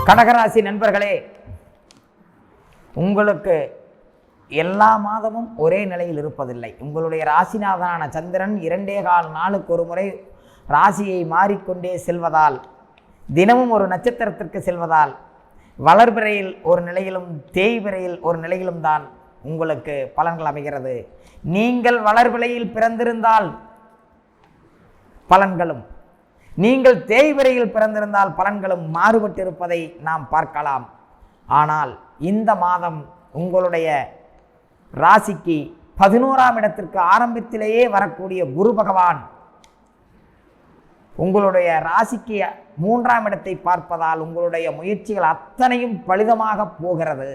கடகராசி நண்பர்களே, உங்களுக்கு எல்லா மாதமும் ஒரே நிலையில் இருப்பதில்லை. உங்களுடைய ராசிநாதனான சந்திரன் 2.25 நாளுக்கு ஒரு முறை ராசியை மாறிக்கொண்டே செல்வதால், தினமும் ஒரு நட்சத்திரத்திற்கு செல்வதால், வளர்பிறையில் ஒரு நிலையிலும் தேய்பிறையில் ஒரு நிலையிலும் தான் உங்களுக்கு பலன்கள் அமைகிறது. நீங்கள் வளர்பிறையில் பிறந்திருந்தால் பலன்களும், நீங்கள் தேய்பிறையில் பிறந்திருந்தால் பலன்களும் மாறுபட்டிருப்பதை நாம் பார்க்கலாம். ஆனால் இந்த மாதம் உங்களுடைய ராசிக்கு 11ஆம் இடத்திற்கு ஆரம்பத்திலேயே வரக்கூடிய குரு பகவான் உங்களுடைய ராசிக்கு 3ஆம் இடத்தை பார்ப்பதால் உங்களுடைய முயற்சிகள் அத்தனையும் பலிதமாக போகிறது.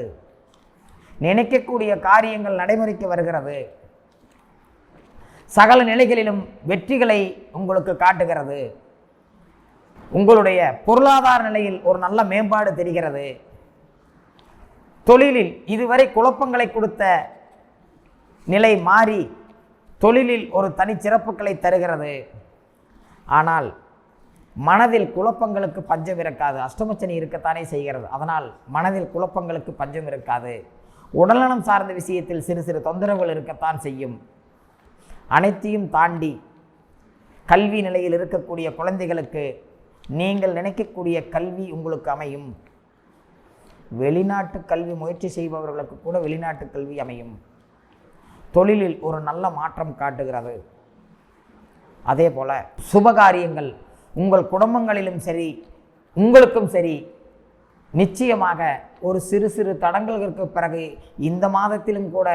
நினைக்கக்கூடிய காரியங்கள் நடைமுறைக்கு வருகிறது. சகல நிலைகளிலும் வெற்றிகளை உங்களுக்கு காட்டுகிறது. உங்களுடைய பொருளாதார நிலையில் ஒரு நல்ல மேம்பாடு தெரிகிறது. தொழிலில் இதுவரை குழப்பங்களை கொடுத்த நிலை மாறி தொழிலில் ஒரு தனிச்சிறப்புகளை தருகிறது. ஆனால் மனதில் குழப்பங்களுக்கு பஞ்சம் இருக்காது. அஷ்டமச்சனி இருக்கத்தானே செய்கிறது. அதனால் மனதில் குழப்பங்களுக்கு பஞ்சம் இருக்காது. உடல்நலம் சார்ந்த விஷயத்தில் சிறு சிறு தொந்தரவுகள் இருக்கத்தான் செய்யும். அனைத்தையும் தாண்டி கல்வி நிலையில் இருக்கக்கூடிய குழந்தைகளுக்கு நீங்கள் நினைக்கக்கூடிய கல்வி உங்களுக்கு அமையும். வெளிநாட்டு கல்வி முயற்சி செய்பவர்களுக்கு கூட வெளிநாட்டு கல்வி அமையும். தொழிலில் ஒரு நல்ல மாற்றம் காட்டுகிறது. அதே போல சுபகாரியங்கள் உங்கள் குடும்பங்களிலும் சரி உங்களுக்கும் சரி நிச்சயமாக ஒரு சிறு சிறு தடங்கல்களுக்கு பிறகு இந்த மாதத்திலும் கூட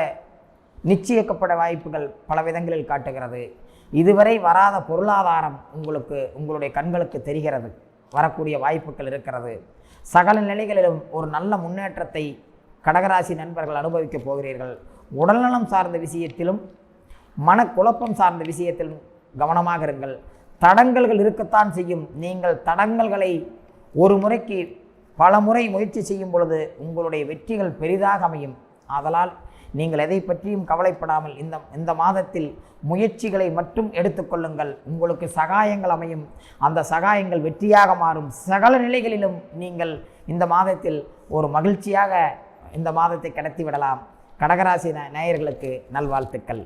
நிச்சயிக்கப்பட வாய்ப்புகள் பல விதங்களில் காட்டுகிறது. இதுவரை வராத பொருளாதாரம் உங்களுடைய கண்களுக்கு தெரிகிறது. வரக்கூடிய வாய்ப்புகள் இருக்கிறது. சகல நிலைகளிலும் ஒரு நல்ல முன்னேற்றத்தை கடகராசி நண்பர்கள் அனுபவிக்கப் போகிறீர்கள். உடல்நலம் சார்ந்த விஷயத்திலும் மனக்குழப்பம் சார்ந்த விஷயத்திலும் கவனமாக இருங்கள். தடங்கல்கள் இருக்கத்தான் செய்யும். நீங்கள் தடங்கல்களை ஒரு முறைக்கு பல முறை முயற்சி செய்யும் பொழுது உங்களுடைய வெற்றிகள் பெரிதாக அமையும். ஆதலால் நீங்கள் எதை பற்றியும் கவலைப்படாமல் இந்த மாதத்தில் முயற்சிகளை மட்டும் எடுத்துக்கொள்ளுங்கள். உங்களுக்கு சகாயங்கள் அமையும். அந்த சகாயங்கள் வெற்றியாக மாறும். சகல நிலைகளிலும் நீங்கள் இந்த மாதத்தில் ஒரு மகிழ்ச்சியாக இந்த மாதத்தை கடத்தி விடலாம். கடகராசி நேயர்களுக்கு நல்வாழ்த்துக்கள்.